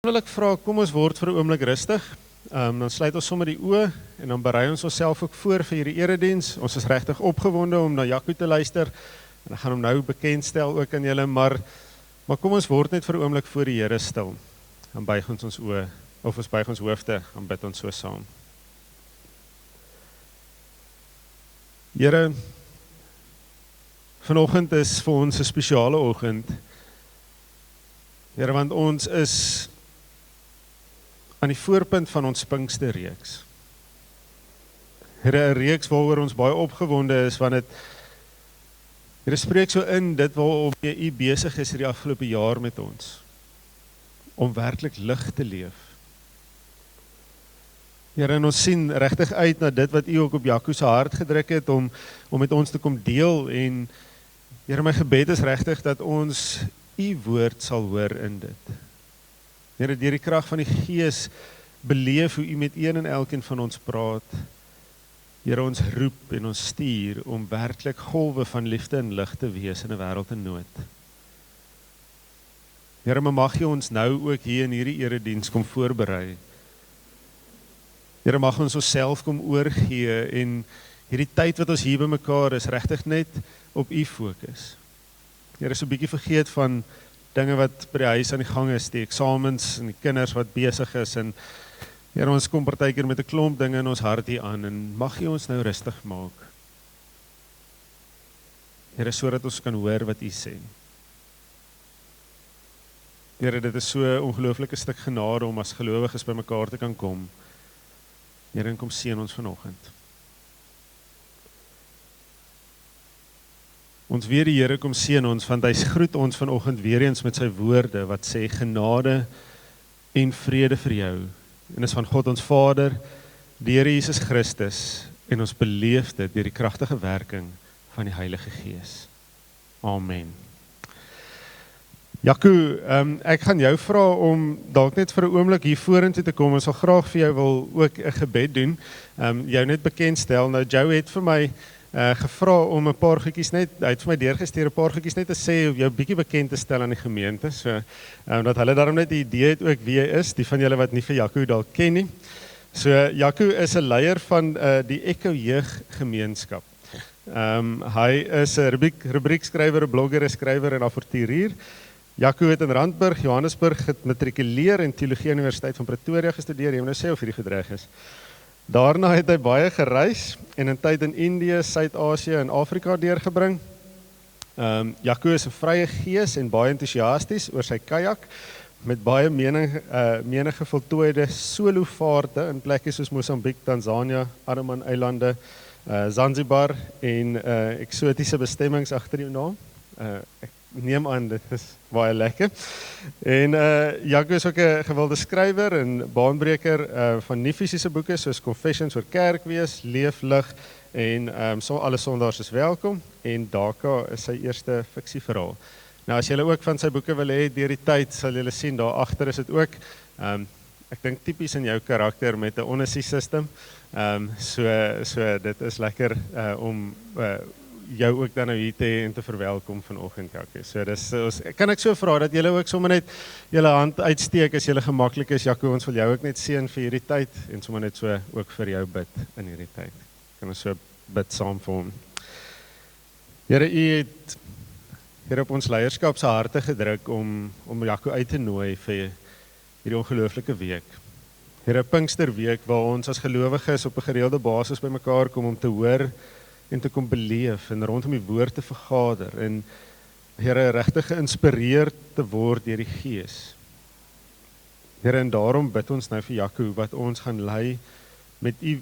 Wil ek vra, kom ons word vir 'n oomblik rustig. Dan sluit ons sommer die oë en dan berei ons onsself ook voor vir hierdie erediens. Ons is regtig opgewonde om na Jaco te luister en ek gaan hom nou bekendstel ook aan julle, maar kom ons word net vir 'n oomblik voor die Here stil. Dan buig ons oë of ons buig ons hoofde en bid ons so saam. Here, vanoggend is vir ons 'n spesiale oggend. Here, want ons is aan die voorpunt van ons Pinksterreeks. Here, 'n reeks waaroor ons baie opgewonde is, want dit spreek so in dit waarop U besig is hierdie afgelope jaar met ons, om werklik lig te leef. Here, en ons sien regtig uit na dit wat U ook op Jaco se hart gedruk het, om met ons te kom deel, en Here, my gebed is regtig dat ons U woord sal hoor in dit. Here, deur die krag van die Gees beleef hoe U met een en elkeen van ons praat. Here, ons roep en ons stuur om werklik golwe van liefde en lig te wees in 'n wêreld in nood. Here, mag U ons nou ook hier in hierdie erediens kom voorberei. Here, mag ons onsself kom oorgee en hierdie tyd wat ons hier bymekaar is regtig net op U fokus. Here, so 'n bietjie vergeet van dinge wat by die huis aan die gang is, die eksamens en die kinders wat besig is, en Here, ons kom partykeer met 'n klomp dinge in ons hart hier aan, en mag U ons nou rustig maak. Here, sodat ons kan hoor wat U sê. Here, dit is so 'n ongelooflike stuk genade om as gelowiges by mekaar te kan kom. Here, en kom seën ons vanoggend. Ons weer die Here kom seën ons, want hy groet ons vanoggend weer eens met sy woorde wat sê genade en vrede vir jou. En is van God ons Vader, die Here Jesus Christus, en ons beleef dit deur die kragtige werking van die Heilige Gees. Amen. Jaco, ek gaan jou vra om dalk net vir 'n oomblik hier vorentoe te kom. Ons sal graag vir jou wil ook 'n gebed doen. Jou net bekendstel. Nou, Joe het vir my gevra om 'n paar goedjies net, hy het vir my deurgestuur 'n paar goedjies net te sê, jou bietjie bekend te stel aan die gemeente, so dat hulle daarom net 'n idee het ook wie hy is, die van julle wat nie vir Jaco dalk ken nie. So Jaco is 'n leier van die Echo Jeug Gemeenskap. Hy is 'n rubriekskrywer, 'n blogger, 'n skrywer en avonturier. Jaco het in Randburg, Johannesburg gematrikuleer en Teologie Universiteit van Pretoria gestudeer. Jy moet nou sê of hierdie goed reg is. Daarna het hy baie gereis en 'n tyd in Indië, Suid-Asië en Afrika deurgebring. Jaco is 'n vrye gees en baie entoesiasties oor sy kajak, met baie menige voltooide solovaarte in plekke soos Mosambiek, Tansanië, Andaman-eilande, Zanzibar en eksotiese bestemmings agter die naam. Ek neem aan, dit is baie lekker. En Jaco is ook 'n gewilde skrywer en baanbreker van nie fisiese boeke soos Confessions oor Kerkwees, Leef lig en so alle sondaars is welkom, en Daka is sy eerste fiksieverhaal. Nou, as julle ook van sy boeke wil hê deur die tyd, sal julle sien daar agter is dit ook. Ek dink tipies in jou karakter met 'n honesty system. So dit is lekker om jou ook dan nou hier te hê en te verwelkom vanoggend, Jaco. So kan ek so vra dat julle ook sommer net julle hand uitsteek as julle gemaklik is. Jaco, ons wil jou ook net seën vir hierdie tyd en sommer net so ook vir jou bid in hierdie tyd. Kan ons so bid saam vir hom. Here, U het hier op ons leierskap se harte gedruk om Jaco uit te nooi vir hierdie ongelooflike week. Here, Pinksterweek waar ons as gelowiges op 'n gereelde basis by mekaar kom om te hoor en te kom beleef en rondom die woord te vergader en Here, regtig geïnspireerd te word deur die Gees. Here, en daarom bid ons nou vir Jaco wat ons gaan lei met U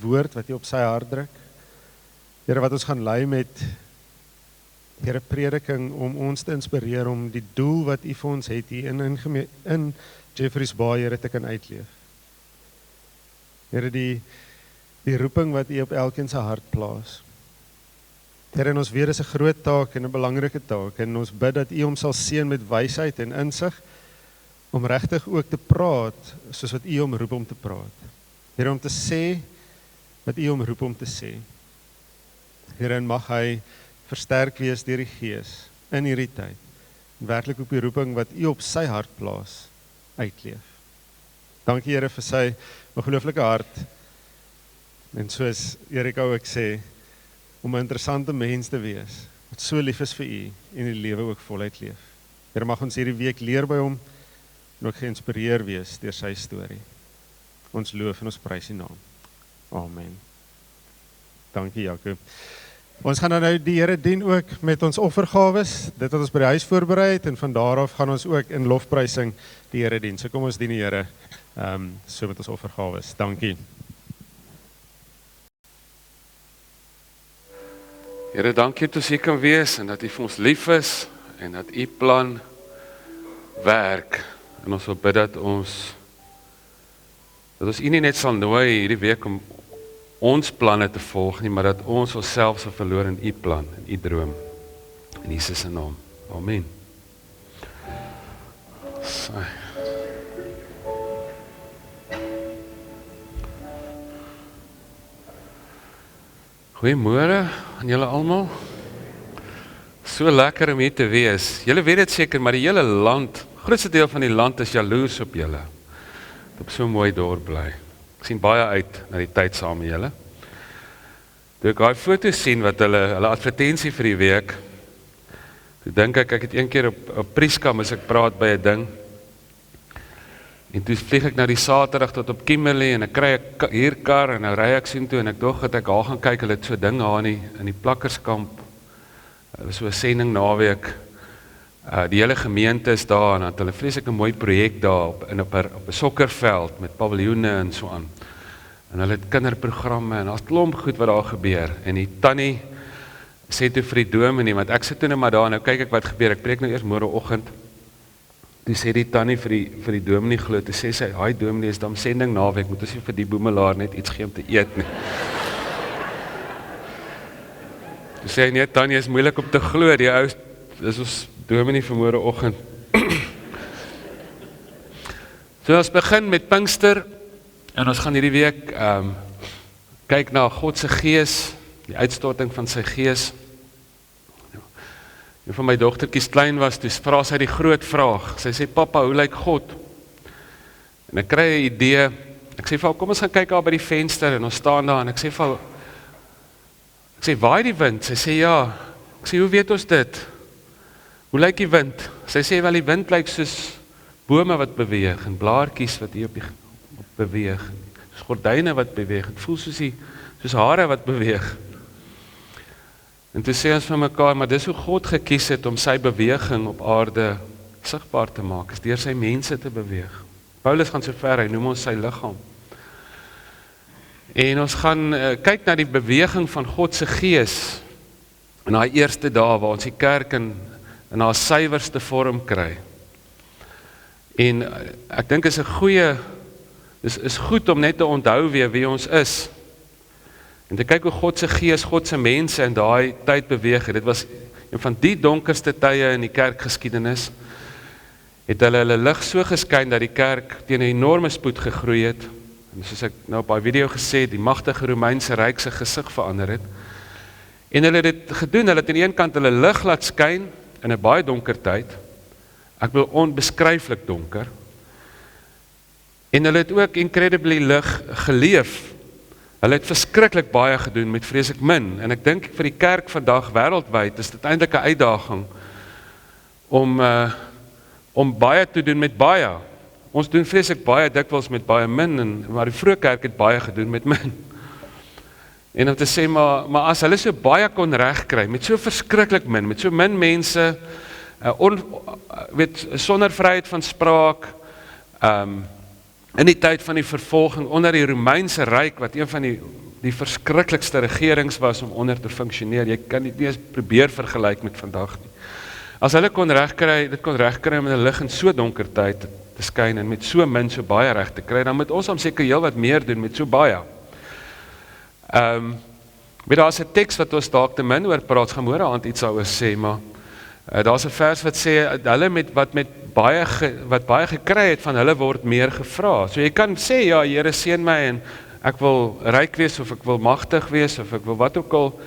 woord wat U op sy hart druk. Here, wat ons gaan lei met Here prediking om ons te inspireer om die doel wat U vir ons het hier in Jeffreys Bay, Here, te kan uitleef. Here, die roeping wat U op elkeen se hart plaas. Here, en ons weet is 'n groot taak en 'n belangrike taak, en ons bid dat U hom sal seën met wysheid en insig om regtig ook te praat soos wat U hom roep om te praat. Here, om te sê wat U hom roep om te sê. Here, en mag hy versterk wees deur die Gees in hierdie tyd. En werklik op die roeping wat U op sy hart plaas uitleef. Dankie Here vir sy ongelooflike hart. En soos Erika ook sê, om 'n interessante mens te wees, wat so lief is vir U en die lewe ook voluit leef. Here, mag ons hierdie week leer by hom en ook geïnspireer wees deur sy storie. Ons loof en ons prys U naam. Amen. Dankie Jakob. Ons gaan nou die Here dien ook met ons offergawes, dit wat ons by die huis voorberei het, en van daar af gaan ons ook in lofprysing die Here dien. So kom ons dien die Here so met ons offergawes. Dankie. Here, dankie dat ons hier kan wees en dat U vir ons lief is en dat U plan werk. En ons wil bid dat ons U nie net sal nooi hierdie week om ons planne te volg nie, maar dat ons onsself sal verloor in U plan, in U droom. In Jesus se naam. Amen. Goeiemôre aan julle almal. So lekker om hier te wees. Julle weet dit seker, maar die hele land, grootste deel van die land is jaloers op julle. Op so 'n mooi dorp bly. Ek sien baie uit na die tyd saam met julle. Toe ek daai foto's sien wat hulle advertensie vir die week, toe dink ek het een keer op Prieska moes ek praat by 'n ding. En toe vlieg ek na die Saterdag tot op Kimberley en ek kry 'n huurkar en nou ry ek sien toe en ek dog dat ek daar gaan kyk, hulle het so ding daar in die plakkerskamp. Hulle so 'n sending naweek. Die hele gemeente is daar en het hulle vreeslik 'n mooi projek daar op 'n sokkerveld met paviljoene en so aan. En hulle het kinderprogramme en daar's klomp goed wat daar gebeur. En die tannie sê toe vir die dominee, want ek sit toe net maar daar, nou kyk ek wat gebeur. Ek preek nou eers môreoggend. Toe sê die tannie vir die dominee glo, toe sê sy, "Haai dominee, is dan sending naweek, moet ons nie vir die boemelaar net iets gee om te eet nie." Toe sê hy, "Nee tannie, is moeilik om te glo, die ou is ons dominee vir môreoggend." So ons begin met Pinkster en ons gaan hierdie week kyk na God se gees, die uitstorting van sy gees. Een van my dogtertjies klein was, toe vra sy die groot vraag. Sy sê, "Papa, hoe lyk God?" En ek kry 'n idee. Ek sê vir haar, "Kom ons gaan kyk daar by die venster," en ons staan daar en ek sê vir haar, ek sê, "Waai die wind?" Sy sê, "Ja." Ek sê, "Hoe weet ons dit? Hoe lyk die wind?" Sy sê, "Wel, die wind lyk soos bome wat beweeg en blaartjies wat hier op beweeg. Soos gordyne wat beweeg. Het voel soos hare wat beweeg." En toe sê ons vir mekaar, maar dis hoe God gekies het om sy beweging op aarde sigbaar te maak, is deur sy mense te beweeg. Paulus gaan so ver, hy noem ons sy liggaam. En ons gaan kyk na die beweging van God se gees in daai eerste dae waar ons die kerk in haar suiwerste vorm kry. En ek dink is 'n goeie, is goed om net te onthou weer wie ons is. En te kyk hoe God se gees, God se mense in daai tyd beweeg het. Dit was een van die donkerste tye in die kerkgeskiedenis. Het hulle lig so geskyn dat die kerk teen 'n enorme spoed gegroei het. En soos ek nou op daai video gesê het, die magtige Romeinse ryk se gesig verander het. En hulle het dit gedoen, hulle het aan die een kant hulle lig laat skyn in 'n baie donker tyd. Ek wil onbeskryflik donker. En hulle het ook incredibly lig geleef. Hulle het verskriklik baie gedoen met vreeslik min. En ek dink vir die kerk vandag wêreldwyd is dit eintlik 'n uitdaging om baie te doen met baie. Ons doen vreeslik baie dikwels met baie min, maar die vroeë kerk het baie gedoen met min. En om te sê, maar as hulle so baie kon regkry, met so verskriklik min, met so min mense, sonder vryheid van spraak, in die tyd van die vervolging onder die Romeinse ryk, wat een van die verskriklikste regerings was om onder te funksioneer. Jy kan dit nie eens probeer vergelyk met vandag nie. As hulle kon regkry, om 'n lig in so donker tyd te skyn en met so min so baie reg te kry, dan moet ons hom seker heel wat meer doen met so baie. Daar's 'n teks wat ons dalk te min oor praat, gaan môre aand iets daaroor sê, maar daar's 'n vers wat sê hulle wat baie gekry het, van hulle word meer gevra. So jy kan sê, ja, Here seën my en ek wil ryk wees of ek wil magtig wees of ek wil wat ook al,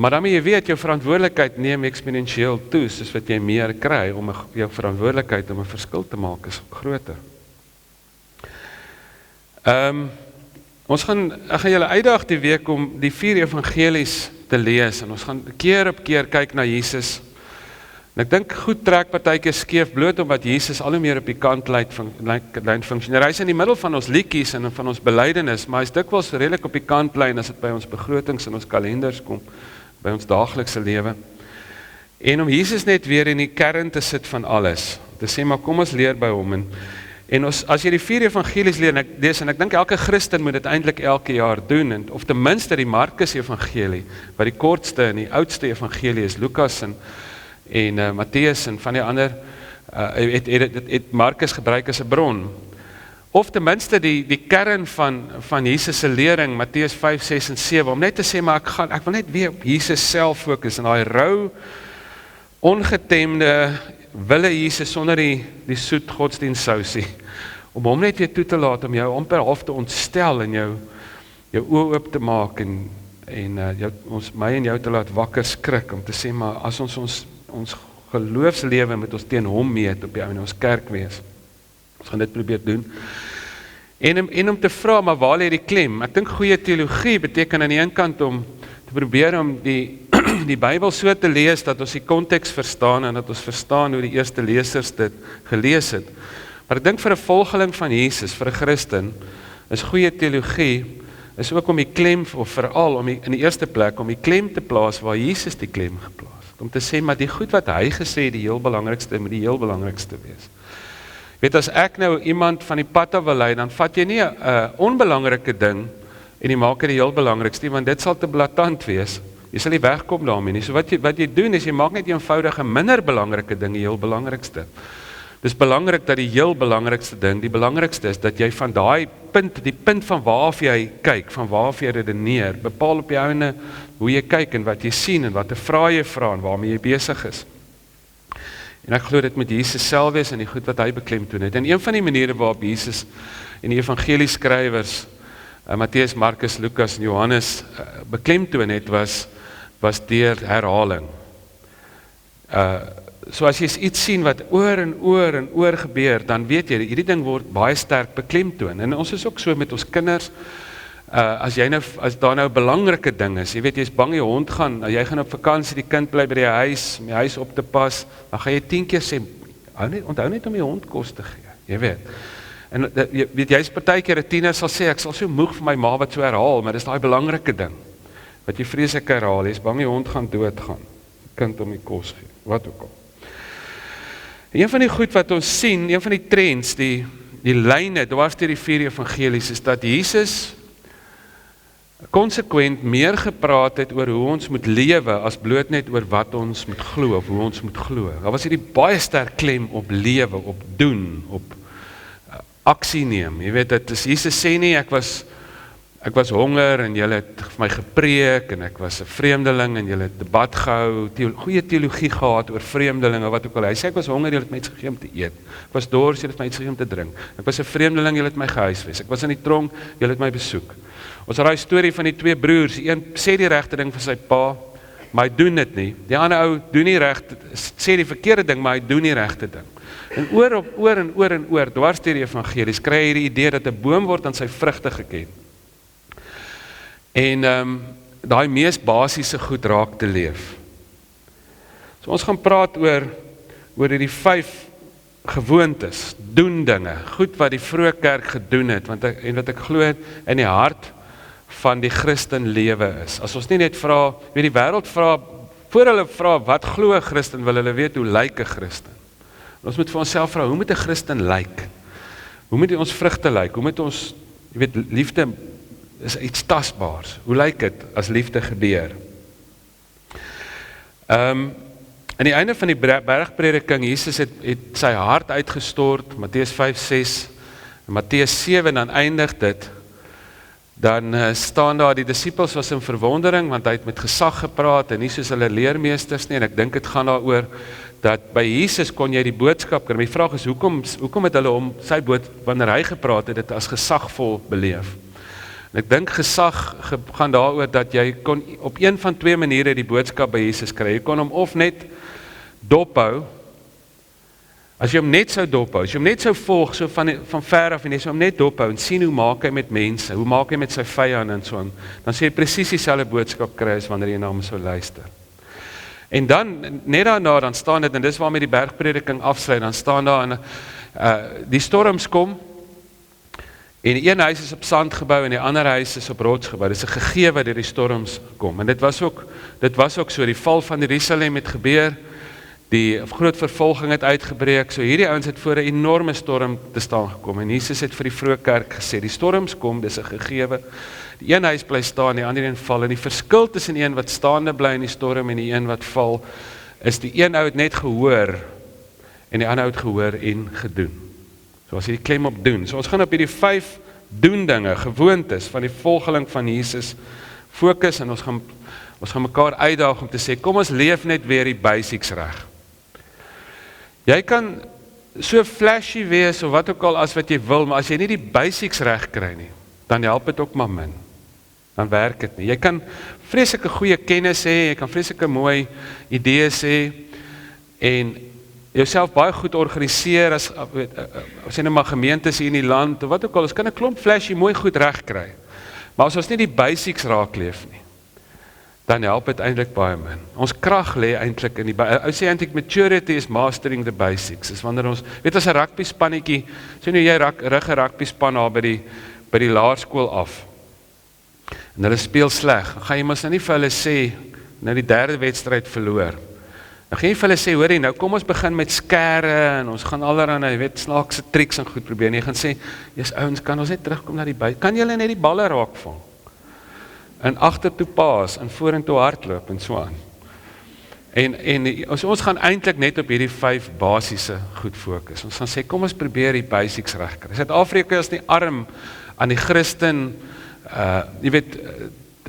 Maar dan moet jy weet, jou verantwoordelikheid neem eksponensieel toe, soos wat jy meer kry, om jou verantwoordelikheid om 'n verskil te maak, is groter. Ek gaan julle uitdaag die week om die 4 evangelies te lees, en ons gaan keer op keer kyk na Jesus. En ek dink goed trek partykeer skeef, bloot omdat Jesus al hoe meer op die kantlyn funksioneer. Hy is in die middel van ons liedjies en van ons belydenis, maar hy is dikwels redelik op die kantlyn as dit by ons begrotings en ons kalenders kom, by ons daaglikse lewe. En om Jesus net weer in die kern te sit van alles, te sê, maar kom ons leer by hom. En as jy die 4 evangelies lees, en ek dink elke Christen moet dit eintlik elke jaar doen, of ten minste die Markus evangelie, wat die kortste en die oudste evangelie is, Lukas en Matteus en van die ander, het Markus gebruik as 'n bron. Of ten minste die kern van Jesus se lering, Matteus 5, 6 en 7, om net te sê, maar ek wil net weer op Jesus self fokus, en daai rou, ongetemde, wille Jesus sonder die soet godsdienstsousie, om hom net weer toe te laat, om jou amper half te ontstel, en jou oë oop te maak, en my en jou te laat wakker skrik, om te sê, maar as ons geloofslewe met ons teen hom meet, op in ons kerk wees, ons gaan dit probeer doen, en om te vra, maar waar lê die klem? Ek dink goeie teologie beteken aan die een kant om te probeer om die Bybel so te lees, dat ons die konteks verstaan, en dat ons verstaan hoe die eerste lesers dit gelees het. Maar ek dink vir 'n volgeling van Jesus, vir 'n Christen, is goeie teologie, is ook om die klem, of veral in die eerste plek, om die klem te plaas, waar Jesus die klem geplaas het. Om te sê, maar die goed wat hy gesê het, die heel belangrikste, moet die heel belangrikste wees. Weet, as ek nou iemand van die pad af wil lei, dan vat jy nie 'n onbelangrike ding, en jy maak dit die heel belangrikste, want dit sal te blaatant wees. Jy sal nie wegkom daarmee nie. So wat jy doen is, jy maak net eenvoudige minder belangrike ding die heel belangrikste. Dis belangrik dat die heel belangrikste ding, die belangrikste is, dat jy van daai punt, die punt van waaraf jy kyk, van waaraf jy redeneer, bepaal op die einde hoe jy kyk, en wat jy sien, en wat 'n vraag jy vra, en waarmee jy besig is. En ek glo dit met Jesus self wees, en die goed wat hy beklemtoon het. En een van die maniere waarop Jesus en die evangelieskrywers, Matteus, Markus, Lukas en Johannes beklemtoon het, was deur herhaling. So as jy iets sien wat oor en oor gebeur, dan weet jy, hierdie ding word baie sterk beklemtoon. En ons is ook so met ons kinders, as daar nou 'n belangrike ding is, jy weet, jy is bang jy hond gaan, jy gaan op vakansie, die kind bly by die huis, om die huis op te pas, dan gaan jy 10 keer sê, onthou net om die hond kos te gee, jy weet. En jy is partykeer 'n tiener sal sê, ek sal so moeg vir my ma wat so herhaal, maar dis daai belangrike ding, wat jy vreeslik herhaal, jy is bang jy hond gaan doodgaan, die kind om die kos gee, wat ook al. Een van die goed wat ons sien, een van die trends, die lyne, dwars deur die 4 evangelies, is dat Jesus konsekwent meer gepraat het oor hoe ons moet lewe, as bloot net oor wat ons moet glo, of hoe ons moet glo. Daar was hierdie baie sterk klem op lewe, op doen, op aksie neem. Jy weet, dit is, Jesus sê nie, ek was honger, en julle het vir my gepreek, en ek was 'n vreemdeling, en julle het debat gehou, goeie teologie gehad oor vreemdelinge, wat ook al. Hy sê, ek was honger, julle het my iets gegee om te eet. Ek was dors, julle het my iets gegee om te drink. Ek was 'n vreemdeling, julle het my gehuisves. Ek was in die tronk, julle het my besoek. Ons het daai storie van die 2 broers, een sê die regte ding vir sy pa, maar hy doen dit nie. Die ander ou doen nie sê die verkeerde ding, maar hy doen die regte ding. En oor, dwars deur die evangelies, kry jy die idee dat 'n boom word aan sy vrugte geken. En daai mees basiese goed raak te leef. So ons gaan praat oor hierdie 5 gewoontes, doen dinge, goed wat die vroeë kerk gedoen het, en wat ek glo in die hart van die Christen lewe is. As ons nie net vra, weet die wêreld vra, voor hulle vra, wat glo 'n Christen, wil hulle weet hoe lyk 'n Christen. Ons moet vir onsself vra, hoe moet 'n Christen lyk? Hoe moet ons vrugte lyk? Hoe moet ons, jy weet, liefde is iets tasbaars. Hoe lyk dit as liefde gebeur? Aan die einde van die bergprediking, Jesus het sy hart uitgestort, Matteus 5, 6, Matteus 7, dan eindig dit, dan staan daar, die disippels was in verwondering, want hy het met gesag gepraat, en nie soos hulle leermeesters nie, en ek dink het gaan daaroor, dat by Jesus kon jy die boodskap kry. My vraag is, hoekom het hulle sy wanneer hy gepraat het, dit as gesagvol beleef? En ek dink gesag gaan daaroor dat jy kon op een van twee maniere die boodskap by Jesus kry. Jy kon hom of net dophou, as jy hom net sou dophou, as jy hom net sou volg, so van ver af en jy sou hom net dophou en sien hoe maak hy met mense, hoe maak hy met sy vyande en so aan, dan sê jy presies dieselfde boodskap kry as wanneer jy na hom sou luister. En dan, net daarna, dan staan dit, en dis waarmee die bergprediking afsluit, dan staan daar, die storms kom, en die een huis is op sand gebou, en die ander huis is op rots gebou, dit is 'n gegewe dat die storms kom, en dit was ook so, die val van Jerusalem het gebeur, die groot vervolging het uitgebreek, so hierdie ouens het voor 'n enorme storm te staan gekom, en Jesus het vir die vroeë kerk gesê, die storms kom, dis 'n gegewe, die een huis bly staan, die ander een val, en die verskil tussen die een wat staande bly in die storm en die een wat val, is die een ou het net gehoor, en die ander ou het gehoor en gedoen. So as jy die klem op doen, so ons gaan op hierdie 5 doen dinge, gewoontes van die volgeling van Jesus fokus, en ons gaan mekaar uitdaag om te sê, kom ons leef net weer die basics reg. Jy kan so flashy wees, of wat ook al as wat jy wil, maar as jy nie die basics reg kry nie, dan help dit ook maar min. Dan werk dit nie. Jy kan vreeslike goeie kennis hê, jy kan vreeslike mooi idees hê, en jouself baie goed organiseer, as jy nou maar gemeentes hier in die land, of wat ook al, ons kan 'n klomp flashy mooi goed reg kry. Maar as ons nie die basics raakleef nie, dan help dit eintlik baie min. Ons krag lê eintlik in die, ou sê eintlik maturity is mastering the basics, is wanneer ons, weet as 'n rugby spannetjie, sê nou jy rig 'n rugby span daar by die laerskool af, en hulle speel sleg, dan gaan jy mos nou nie vir hulle sê, nou die derde wedstryd verloor, dan gaan jy vir hulle sê, hoorie, nou kom ons begin met skære, en ons gaan allerhande, jy weet, snaakse triks en goed probeer, en jy gaan sê, jy's ouens, kan ons net terugkom na die kan julle net die balle raakvang, en agtertoe paas, en vorentoe hardloop, en so aan. En ons gaan eintlik net op hierdie 5 basiese goed fokus. Ons gaan sê, kom ons probeer die basics regkry. Suid-Afrika is nie arm aan die Christen, jy weet,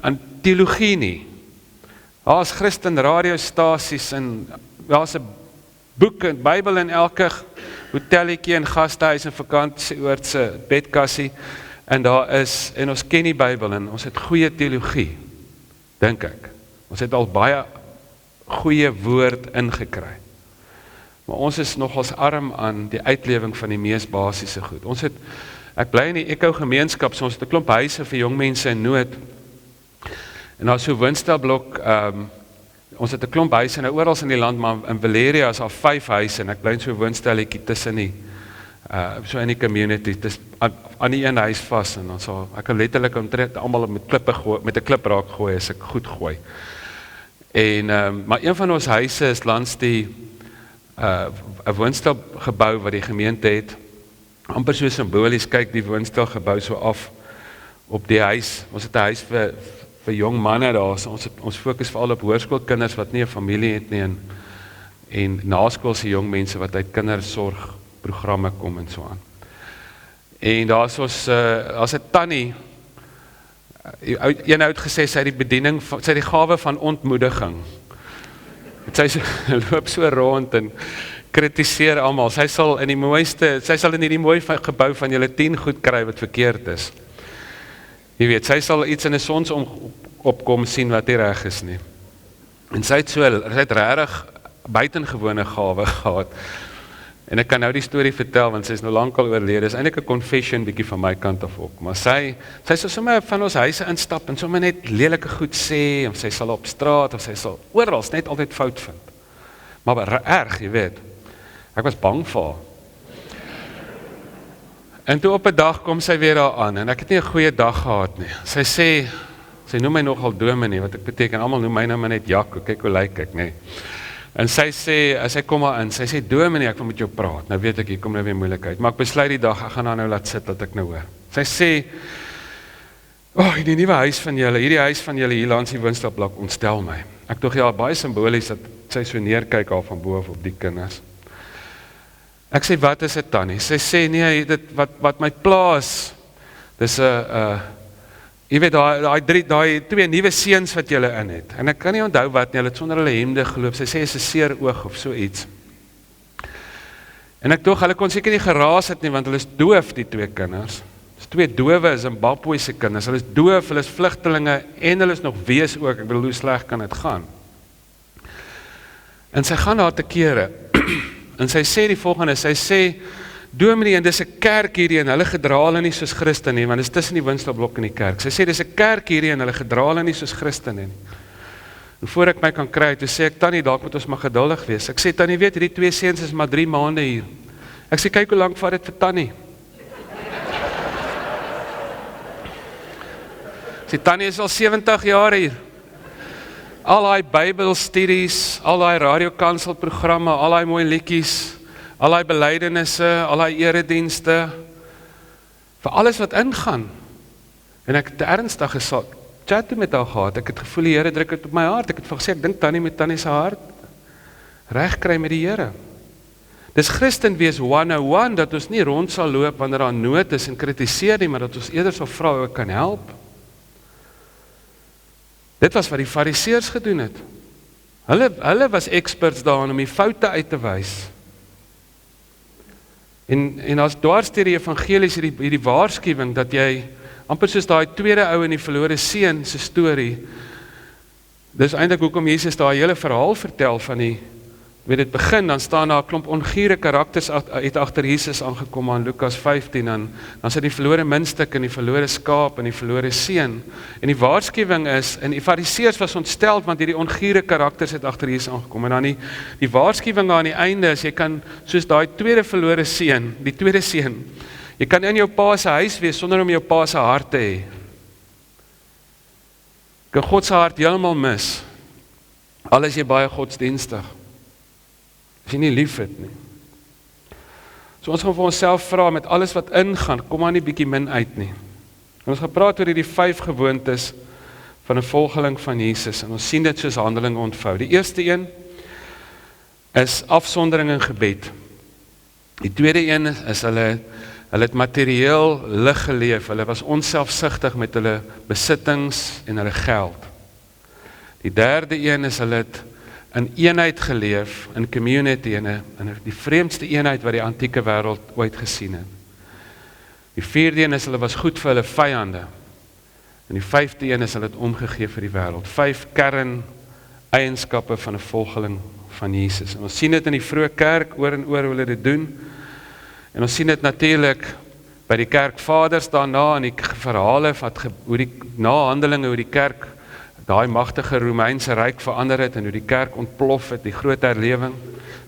aan teologie nie. Daar is Christen radiostasies, en daar is 'n boek en Bybel in elke hotelletjie en gastehuis en vakansieoord se bedkassie, en en ons ken die Bybel, en ons het goeie teologie, dink ek. Ons het al baie goeie woord ingekry. Maar ons is nogals arm aan die uitlewing van die mees basiese goed. Ek bly in die Echo gemeenskap, so ons het 'n klomp huise vir jong mense in nood. En daar so woonstelblok, ons het 'n klomp huise nou oral in die land, maar in Valeria is al 5 huise, en ek bly in so 'n woonstelletjie tussen die so in die community, dis aan die een huis vas, en dan sal ek kan letterlik omtrent almal met klippe gooi, met 'n klip raak gooi as ek goed gooi. En maar een van ons huise is langs die 'n woonstelgebou wat die gemeente het, amper so simbolies, kyk die woonstelgebou so af op die huis. Ons het 'n huis vir jong manne daar, so ons fokus veral op hoërskoolkinders wat nie 'n familie het nie, en naskoolse jong mense wat uit kindersorgprogramme kom en so aan. En daar's ons, as 'n tannie, een het gesê, sy het die bediening, sy het die gawe van ontmoediging. Sy loop so rond en kritiseer almal. Sy sal in die mooi gebou van julle 10 goed kry wat verkeerd is. Jy weet, sy sal iets in 'n sonsopkom sien wat nie reg is nie. En sy het regtig buitengewone gawe gehad. En ek kan nou die storie vertel, want sy is nou lankal oorlede. Dis eintlik 'n confession bietjie van my kant af ook. Maar sy sal sommer van ons huise instap en sommer net lelike goed sê, of sy sal op straat, of sy sal oral net altyd fout vind. Maar erg, jy weet. Ek was bang vir haar. En toe op 'n dag kom sy weer daar aan, en ek het nie 'n goeie dag gehad nie. Sy sê, sy noem my nogal Dominee, wat ek beteken, almal noem my nou maar net Jaco, kyk hoe lyk ek, nee. En sy sê, as sy kom maar in, sy sê, Dominee, ek wil met jou praat. Nou weet ek, hier kom nou weer moeilikheid, maar ek besluit die dag, ek gaan haar nou laat sit, dat ek nou hoor. Sy sê, die nuwe huis van julle, hierdie huis van julle hier langs die woonstelblok ontstel my. Ek dink ja, baie simbolies dat sy so neerkyk al van bo af op die kinders. Ek sê, wat is dit tannie? Sy sê, nee, dit wat my plaas, dis jy weet, daai 2 nuwe seuns wat julle in het. En ek kan nie onthou wat nie, hulle het sonder hulle hemde geloop. Sy sê, is 'n seer oog of so iets. En ek dink, hulle kon seker nie geraas het nie, want hulle is doof, die 2 kinders. Is 2 dowe Zimbabwe se kinders. Hulle is doof, hulle is vlugtelinge en hulle is nog wees ook. Ek bedoel, hoe sleg kan dit gaan? En sy gaan daar te kere. En sy sê die volgende, sy sê, dominee, en dis 'n kerk hierdie en hulle gedra hulle nie soos Christen nie, want dis tussen die winstopblok in die kerk. Sy sê, dis 'n kerk hierdie en hulle gedra hulle nie soos Christen nie. En voor ek my kan kry, toe sê ek, Tannie, dalk moet ons maar geduldig wees. Ek sê, Tannie, weet, hierdie 2 seuns is maar 3 maande hier. Ek sê, kyk hoe lank vat dit vir Tannie. Sy Tannie is al 70 jaar hier. Al die Bybelstudies, al die radiokanselprogramme, al die mooi liedjies, al die belydenisse, al die eredienste, vir alles wat ingaan. En ek het te ernstig chat met haar gehad, ek het gevoel die Here druk dit op my hart, ek het vir gesê, ek dink Tannie moet Tannie se hart reg kry met die Here. Dis Christen wees 101, dat ons nie rond sal loop wanneer daar nood is en kritiseer nie, maar dat ons eerder sal vra hoe ek kan help. Dit was wat die Fariseërs gedoen het. Hulle was experts daarin om die foute uit te wys. En as dwars deur die evangelies hierdie waarskuwing dat jy amper soos daai tweede ou in die verlore seun se storie. Dis eintlik hoekom Jesus daai hele verhaal vertel van die dit begin, dan staan daar 'n klomp ongure karakters uit agter Jesus aangekom aan Lukas 15, dan sit die verlore muntstuk en die verlore skaap en die verlore seun. En die waarskuwing is, en die Fariseërs was ontstel want hierdie ongure karakters het agter Jesus aangekom. En dan die waarskuwing aan die einde is, jy kan soos daai tweede verlore seun, die tweede seun, jy kan in jou pa se huis wees sonder om jou pa se hart te hê. Jy kan God se hart heeltemal mis. Al is jy baie godsdienstig. As jy nie lief het nie. So ons gaan vir onsself vra met alles wat ingaan, kom maar nie bietjie min uit nie. En ons gaan praat oor hierdie 5 gewoontes van 'n volgeling van Jesus en ons sien dit soos Handelinge ontvou. Die eerste een is afsondering en gebed. Die tweede een is hulle het materieel lig geleef, hulle was onselfsugtig met hulle besittings en hulle geld. Die derde een is hulle het in eenheid geleef, in community, in die vreemdste eenheid wat die antieke wêreld ooit gesien het. Die vierde een is hulle was goed vir hulle vyande. En die 5de een is hulle het omgegee vir die wêreld. 5 kern eienskappe van 'n volgeling van Jesus. En ons sien dit in die vroeë kerk oor en oor hoe hulle dit doen. En ons sien dit natuurlik by die kerkvaders daarna in die verhale hoe die na Handelinge hoe die kerk daai magtige Romeinse ryk verander het en hoe die kerk ontplof het, die groot herlewing.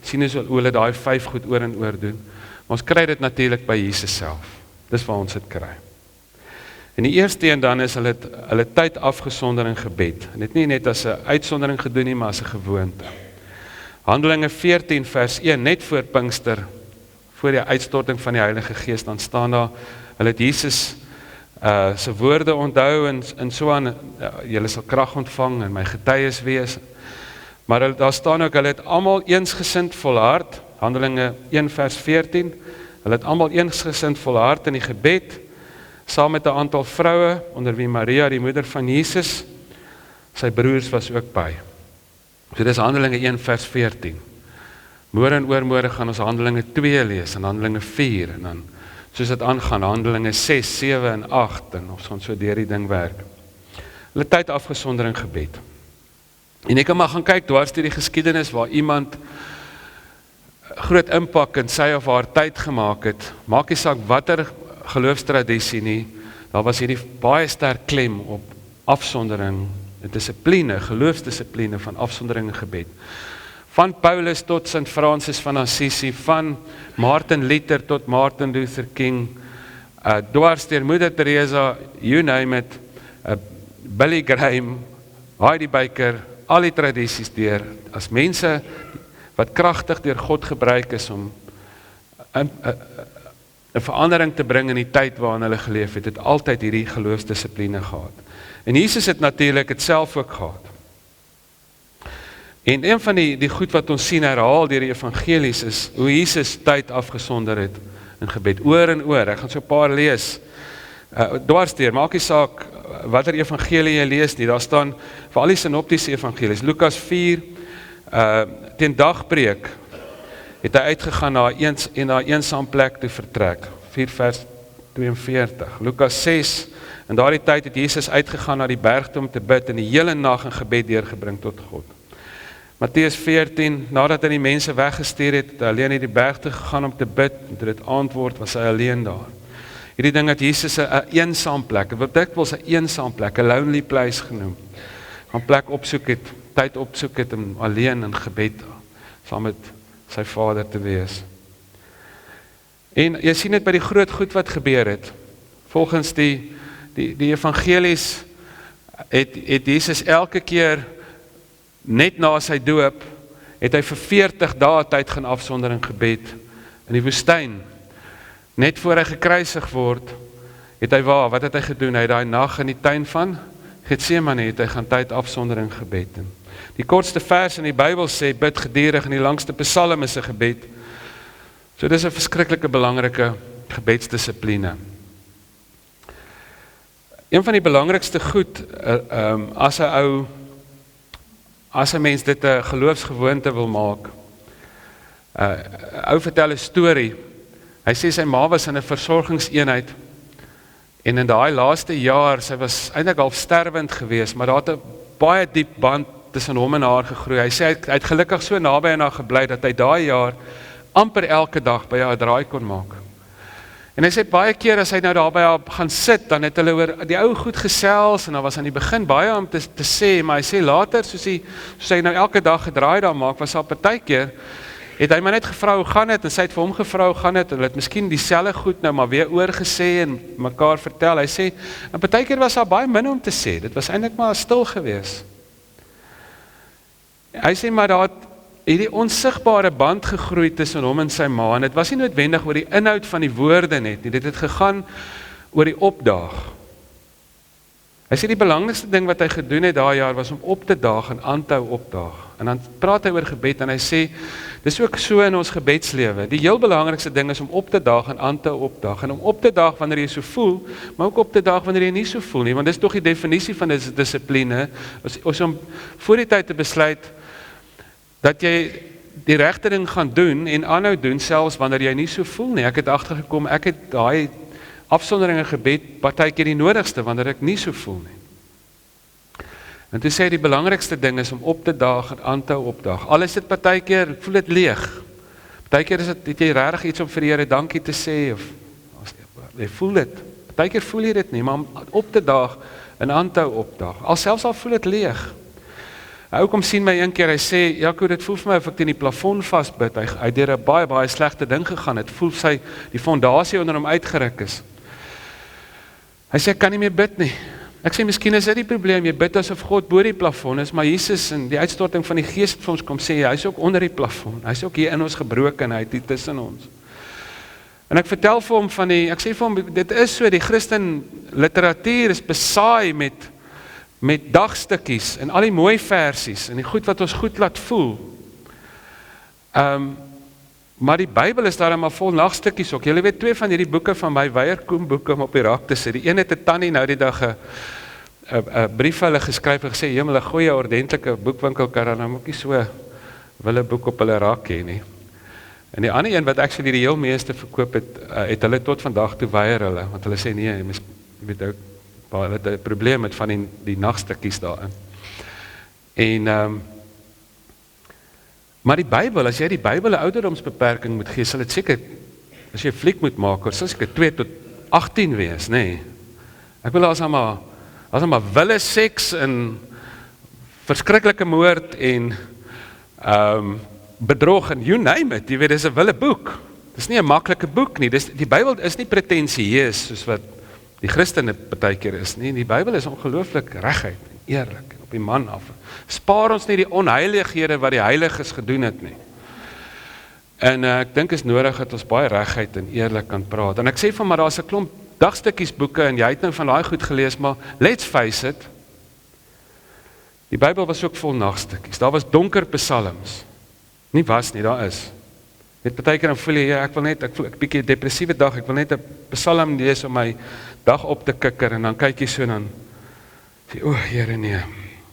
Sien ons hoe hulle daai 5 goed oor en oor doen. Maar ons kry dit natuurlik by Jesus self. Dis waar ons dit kry. En die eerste een dan is hulle tyd afgesonder in gebed. En dit nie net as 'n uitsondering gedoen nie, maar as 'n gewoonte. Handelinge 14 vers 1, net voor Pinkster, voor die uitstorting van die Heilige Gees, dan staan daar, hulle het Jesus sy woorde onthou en so aan, julle sal krag ontvang en my getuies wees. Maar daar staan ook, hulle het almal eensgesind volhard, Handelinge 1 vers 14, hulle het almal eensgesind volhard in die gebed, saam met 'n aantal vroue, onder wie Maria, die moeder van Jesus, sy broers was ook by. So dis Handelinge 1 vers 14. Môre en oormôre gaan ons Handelinge 2 lees en Handelinge 4 en dan soos dit aangaan, Handelinge 6, 7 en 8 en ons gaan so deur die ding werk. Hulle tyd afgesonder in gebed. En ek kan maar gaan kyk dwars deur die geskiedenis waar iemand groot impak in sy of haar tyd gemaak het. Maak nie saak watter geloofstradisie nie, daar was hierdie baie sterk klem op afsondering, dissipline, geloofsdissipline van afsondering en gebed. Van Paulus tot Sint Francis van Assisi, van Martin Luther tot Martin Luther King, dwars deur Moeder Teresa, you name it, Billy Graham, Heidi Baker, al die tradisies deur, as mense wat kragtig deur God gebruik is om 'n verandering te bring in die tyd waarin hulle geleef het, het altyd hierdie geloofsdissipline gehad. En Jesus het natuurlik dit self ook gehad. En een van die goed wat ons sien herhaal deur die evangelies is hoe Jesus tyd afgesonder het in gebed, oor en oor. Ek gaan so 'n paar lees. Dwars deur, maak nie saak watter evangelie jy lees nie, daar staan veral die sinoptiese evangelies. Lukas 4, teen dagbreek het hy uitgegaan na 'n eensaam plek toe vertrek. 4 vers 42. Lukas 6, in daardie tyd het Jesus uitgegaan na die berg toe om te bid en die hele nag in gebed deurgebring tot God. Matteus 14, nadat hy die mense weggestuur het, het hy alleen uit die berg toe gegaan om te bid, en toe dit antwoord was hy alleen daar. Hierdie ding het Jesus 'n eensaam plek, wat dikwels 'n eensaam plek, 'n lonely place genoem. Gaan plek opsoek het, tyd opsoek het om alleen in gebed saam met sy Vader te wees. En jy sien dit by die groot goed wat gebeur het. Volgens die evangelies het Jesus elke keer net na sy doop het hy vir 40 dae tyd gaan afsonder in gebed in die woestyn. Net voor hy gekruisig word, het hy wat het hy gedoen? Hy het daai nag in die tuin van Getsemane het hy gaan tyd afsonder in gebed. Die kortste vers in die Bybel sê bid gedurig en die langste psalm is 'n gebed. So dis 'n verskriklike belangrike gebedsdissipline. Een van die belangrikste goed as 'n mens dit 'n geloofsgewoonte wil maak. Ou vertel 'n storie. Hy sê sy ma was in 'n versorgingseenheid en in daai laaste jaar, sy was eintlik half sterwend geweest, maar daar het 'n baie diep band tussen hom en haar gegroei. Hy sê hy het gelukkig so naby aan haar gebly dat hy daai jaar amper elke dag by haar 'n draai kon maak. En hy sê baie keer as hy nou daar by haar gaan sit, dan het hulle oor die ou goed gesels en daar was aan die begin baie om te sê, maar hy sê later, soos hy nou elke dag gedraai daar maak, was daar partykeer het hy maar net gevra hoe gaan dit en sy het vir hom gevra hoe gaan dit en hulle het miskien dieselfde goed nou maar weer oorgesê en mekaar vertel. Hy sê, en partykeer was daar baie min om te sê. Dit was eintlik maar stil geweest. Hy sê maar daar het hierdie onsigbare band gegroei tussen hom en sy ma en dit was nie noodwendig oor die inhoud van die woorde net nie. Dit het gegaan oor die opdaag. Hy sê die belangrikste ding wat hy gedoen het daai jaar was om op te daag en aan te hou opdaag. En dan praat hy oor gebed en hy sê, dis ook so in ons gebedslewe. Die heel belangrikste ding is om op te daag en aan te hou opdaag. En om op te daag wanneer jy so voel, maar ook op te daag wanneer jy nie so voel nie. Want dis tog die definisie van dissipline, is om voor die tyd te besluit, dat jy die regte ding gaan doen en aanhou doen, selfs wanneer jy nie so voel nie. Ek het agtergekom, ek het daai afsondering in gebed partykeer die nodigste, wanneer ek nie so voel nie. En toe sê die belangrikste ding is om op te daag en aan te hou opdaag. Al is dit partykeer, ek voel dit leeg. Partykeer het jy regtig iets om vir die Here dankie te sê, of jy voel dit. Partykeer voel jy dit nie, maar om op te daag en aan te hou opdaag. Selfs al voel dit leeg. Hy kom sien my een keer, hy sê, Jaco, dit voel vir my of ek teen die plafon vasbid. Hy het deur 'n baie slegte ding gegaan. Het voel die fondasie onder hom uitgeruk is. Hy sê, ek kan nie meer bid nie. Ek sê, miskien is dit die probleem, jy bid asof God bo die plafon is, maar Jesus en die uitstorting van die Gees vir ons kom sê, hy is ook onder die plafon. Hy is ook hier in ons gebrokenheid, hier tussen ons. En ek vertel vir hom ek sê vir hom, dit is so, die Christen literatuur is besaai met dagstukkies en al die mooi versies en die goed wat ons goed laat voel. Maar die Bybel is daar maar vol nagstukkies ook. Julle weet 2 van hierdie boeke van my Weierkoem boeke om op die rak te sit. Die een het 'n tannie nou die dag 'n brief vir hulle geskryf en gesê, "Jemel, 'n goeie ordentlike boekwinkel kan dan ook nie so wil 'n boek op hulle rak hê nie." En die ander een wat actually die heel meeste verkoop het hulle tot vandag toe weier hulle, want hulle sê nee, jy weet ook hulle het 'n probleem met van die nagstukkies daarin. En maar die Bybel, as jy die Bybel 'n ouderdomsbeperking moet gee, sal dit seker, as jy 'n fliek moet maak, sal seker 2 tot 18 wees, nee. Ek wil as maar wille seks en verskriklike moord en bedrog en you name it, jy weet, dis 'n wille boek. Dis nie 'n maklike boek nie. Die Bybel is nie pretensieus soos wat die Christene partykeer is nie. Die Bybel is ongelooflik reguit en eerlik en op die man af. Spaar ons nie die onheilighede wat die heiliges gedoen het nie. En ek dink is nodig dat ons baie reguit en eerlik kan praat. En ek sê van maar daar's 'n klomp dagstukkies boeke en jy het nou van daai goed gelees, maar let's face it, die Bybel was ook vol nagstukkies. Daar was donker psalms. Nie was nie, daar is. Net partykeer dan voel jy, ek voel ek bietjie 'n depressiewe dag, ek wil net 'n psalm lees om my dag op te kikker en dan kyk jy so en dan sê, Here nee,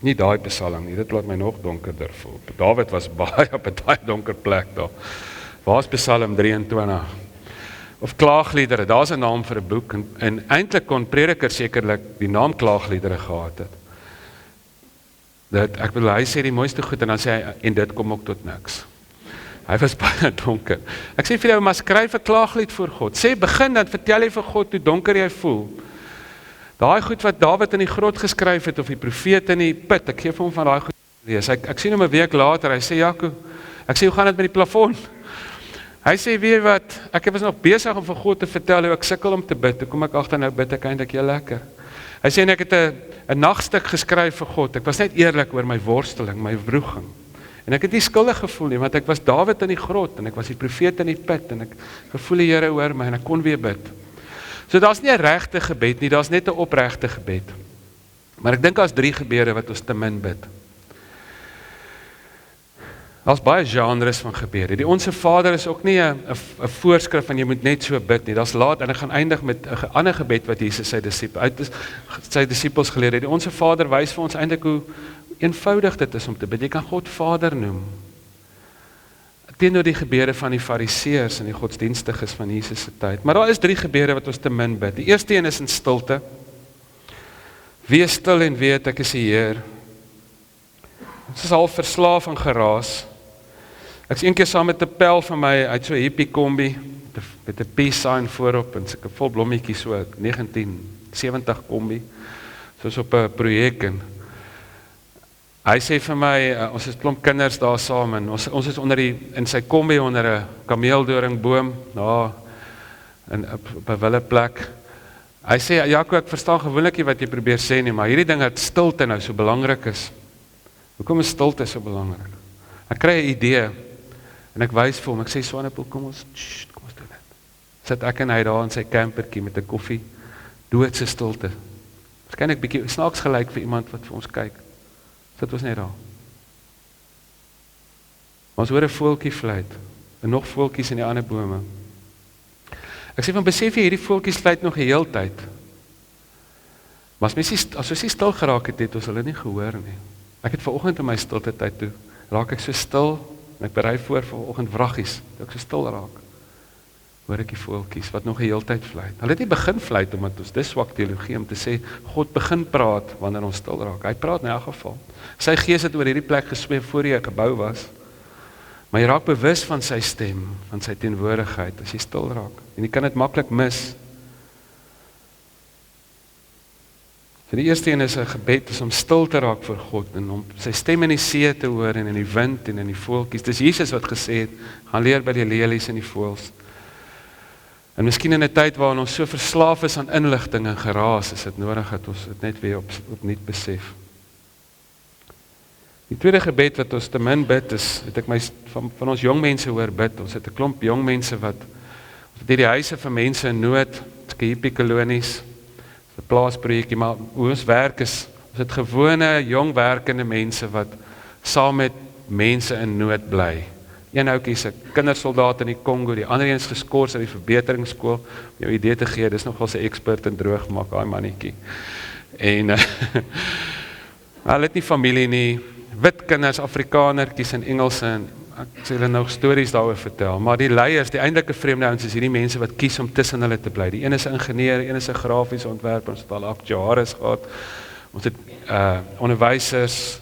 nie daai psalm nie, dit laat my nog donkerder voel. Dawid was baie op 'n baie donker plek daar. Waar is Psalm 23? of klaagliedere, daar's 'n naam vir 'n boek, en eintlik kon prediker sekerlik die naam klaagliedere gehad het. Dat, ek bedoel, hy sê die mooiste goed, en dan sê hy, en dit kom ook tot niks. Hy was baie donker. Ek sê vir jou, maar skryf 'n klaaglied voor God. Sê, begin, dan vertel jy vir God hoe donker jy voel. Daai goed wat Dawid in die grot geskryf het, of die profeet in die put, ek gee vir hom van daai goed lees. Ek sien hom 'n week later, hy sê, Jaco, ek sê, hoe gaan dit met die plafon? Hy sê, weet jy wat, ek was nog besig om vir God te vertel hoe ek sukkel om te bid, toe kom ek agter nou bid ek eintlik heel lekker. Hy sê, en ek het 'n nagstuk geskryf vir God, ek was net eerlik oor my worsteling, my wroging, en ek het nie skuldig gevoel nie, want ek was Dawid in die grot, en ek was die profeet in die put, en ek gevoel die Here hoor my, en ek kon weer bid. So daar's nie 'n regte gebed nie, daar's net 'n opregte gebed. Maar ek dink daar's 3 gebede wat ons te min bid. Daar's baie genres van gebede. Die Onse Vader is ook nie 'n voorskrif van jy moet net so bid nie. Daar's laat en ek gaan eindig met 'n ander gebed wat Jesus sy disippels geleer het. Die Onse Vader wys vir ons eintlik hoe eenvoudig dit is om te bid. Jy kan God Vader noem. Teenoor die gebede van die Fariseërs en die godsdienstiges van Jesus se tyd. Maar daar is 3 gebede wat ons te min bid. Die eerste een is in stilte. Wees stil en weet ek is die Heer. Ons is al verslaaf aan geraas. Ek is een keer saam met 'n pel van my uit so 'n hippie kombi met 'n peace sign voorop en sulke vol blommetjies, so 1970 kombi. Soos op 'n projek, en hy sê vir my, ons is klomp kinders daar saam, en ons is in sy kombi onder 'n kameeldoringboom, daar op 'n wille plek. Hy sê, Jaco, ek verstaan gewoonlik nie wat jy probeer sê nie, maar hierdie ding dat stilte nou so belangrik is. Hoekom is stilte so belangrik? Ek kry 'n idee, en ek wys vir hom, ek sê, Swanepoel, kom ons doen dit. Sit ek en hy daar in sy campertjie met 'n koffie, doodse stilte. Waarskynlik bietjie snaaks gelyk vir iemand wat vir ons kyk. Sit ons net daar. Ons hoor 'n voeltjie fluit, en nog voeltjies in die ander bome. Ek sê van, besef jy, hierdie voeltjies fluit nog die hele tyd. Maar as ons nie stil geraak het ons hulle nie gehoor nie. Ek het vanoggend in my stilte tyd toe, raak ek so stil, en ek berei voor vanoggend vraggies, dat ek so stil raak. Hoor ek die voeltjies, wat nog die hele tyd fluit. Hulle het nie begin fluit, omdat ons dis swak teologie, om te sê, God begin praat, wanneer ons stil raak. Hy praat in elk geval. Sy gees het oor hierdie plek gesweef, voor hy 'n gebou was. Maar jy raak bewus van sy stem, van sy teenwoordigheid, as jy stil raak. En jy kan dit maklik mis. So die eerste een is 'n gebed, is om stil te raak vir God, en om sy stem in die see te hoor, en in die wind, en in die voeltjies. Dis Jesus wat gesê het, gaan leer by die lelies en die voëls. En miskien in 'n tyd waarin ons so verslaaf is aan inligting en geraas, is dit nodig dat ons dit net weer opnuut besef. Die tweede gebed wat ons te min bid is, het ek van ons jong mense hoor bid. Ons het 'n klomp jong mense wat het hierdie huise vir mense in nood, hippie kolonies, 'n plaasprojekkie, maar hoe ons werk is, ons het gewone jong werkende mense wat saam met mense in nood bly. Een ouetjie is 'n kindersoldaat in die Kongo, die ander een is geskort uit die verbeteringsskool, om jou idee te gee, dis nogal 'n ekspert in droogmaak, daai mannetjie. En hulle het nie familie nie, wit kinders, Afrikanertjies en Engelse, en ek sê hulle nog stories daaroor vertel, maar die leiers, die eintlike vreemde ouens is hierdie mense wat kies om tussen hulle te bly. Die een is 'n ingenieur, die een is 'n grafiese ontwerper, ons het al aktuaries gehad, ons het onderwysers,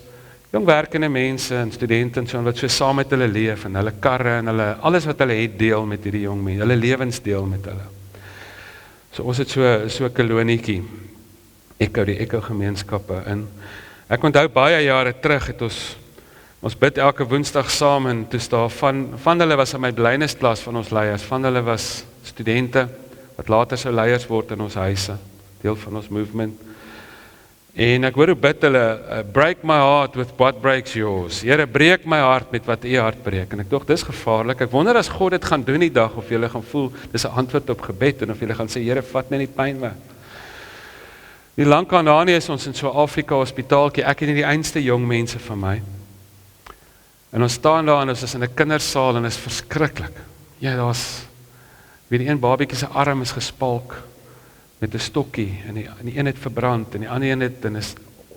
jong werkende mense en studente en so, wat so saam met hulle leef, en hulle karre en hulle, alles wat hulle het deel met hierdie jong mense, hulle lewens deel met hulle. So ons het so 'n kolonietjie, die Echo gemeenskappe, en ek onthou baie jare terug het ons bid elke Woensdag saam, en toe daar van hulle was in my blynisklas van ons leiers, van hulle was studente, wat later sou leiers word in ons huise, deel van ons movement. En ek hoor hoe bid hulle, break my heart with what breaks yours. Here, breek my hart met wat u hart breek. En ek dink, dis gevaarlik. Ek wonder as God dit gaan doen die dag, of julle gaan voel, dis 'n antwoord op gebed, en of julle gaan sê, Here, vat net die pyn weg. Die Lankanani is ons in so Afrika hospitaaltjie, ek en die einste jong mense van my. En ons staan daar, en ons is in 'n kindersaal, en is verskriklik. Ja, daar's, wie die een babietjie se arm is gespalk, met 'n stokkie, en die een het verbrand, en die ander een het, en is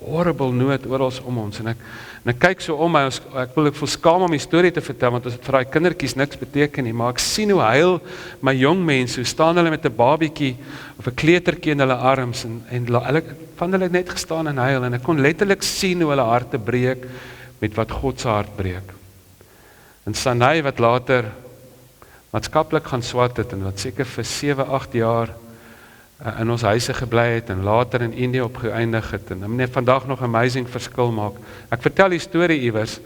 horrible nood oral om ons, en ek kyk so om my, ek voel skaam om die storie te vertel, want as het vir die kindertjies niks beteken nie, maar ek sien hoe huil my jong mense, hoe staan hulle met 'n babietjie, of 'n kleutertjie in hulle arms, en hulle, van hulle net gestaan en huil, en ek kon letterlik sien hoe hulle harte breek, met wat God se hart breek. En Sanay, wat later maatskaplik gaan swat het, en wat seker vir 7-8 jaar in ons huise gebly het, en later in Indië opgeëindig het, en meneer vandag nog amazing verskil maak. Ek vertel die storie iewers,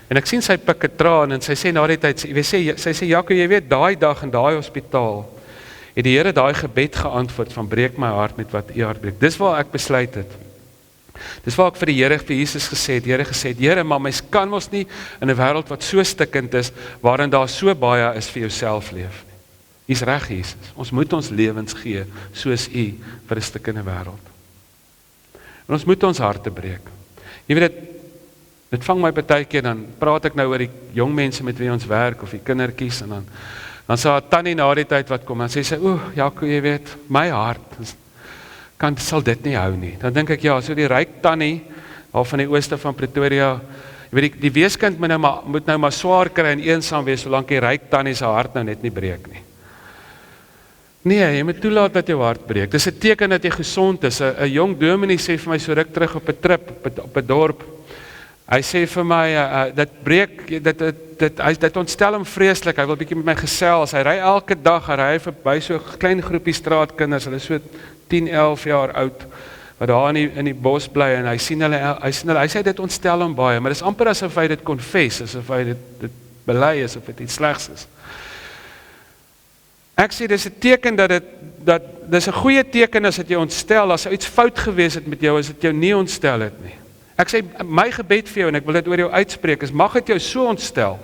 en ek sien sy pik 'n traan, en sy sê na die tyd, sy sê, Jaco, jy weet, daai dag in daai hospitaal, het die Here daai gebed geantwoord, van breek my hart met wat u hart breek. Dis waar ek besluit het. Dis waar ek vir die Here, vir Jesus gesê het, Here, maar mens kan mos nie in 'n wêreld wat so stikkend is, waarin daar so baie is vir jouself leef nie. U's reg, Jesus. Ons moet ons lewens gee, soos u, vir 'n stikkende wêreld. En ons moet ons harte breek. Jy weet dit vang my partykeer, dan praat ek nou oor die jong mense met wie ons werk, of die kindertjies, en dan sê haar tannie na die tyd wat kom, dan sê sy, Jaco, jy weet, my hart, sal dit nie hou nie. Dan dink ek, ja, so die ryk tannie, al van die ooste van Pretoria, jy weet, die weeskind moet nou maar swaar kry en eensaam wees, solank die ryk tannie se hart nou net nie breek nie. Nee, jy moet toelaat dat jou hart breek. Dis 'n teken dat jy gesond is. 'n Jong dominee sê vir my so ruk terug op 'n trip, op 'n dorp. Hy sê vir my, dit ontstel hom vreeslik, hy wil bietjie met my gesels, hy ry elke dag, hy ry verby so 'n klein groepie straatkinders, hulle is so 10, 11 jaar oud, wat daar in die bos bly, en hy sien hulle, hy sê dit ontstel hom baie, maar dit is amper asof hy dit confess, asof hy dit bely, asof dit iets slegs is. Ek sê, dis 'n teken dis 'n goeie teken as dit jou ontstel, as iets fout gewees het met jou, as dit jou nie ontstel het nie. Ek sê, my gebed vir jou, en ek wil dit oor jou uitspreek, is, mag dit jou so ontstel,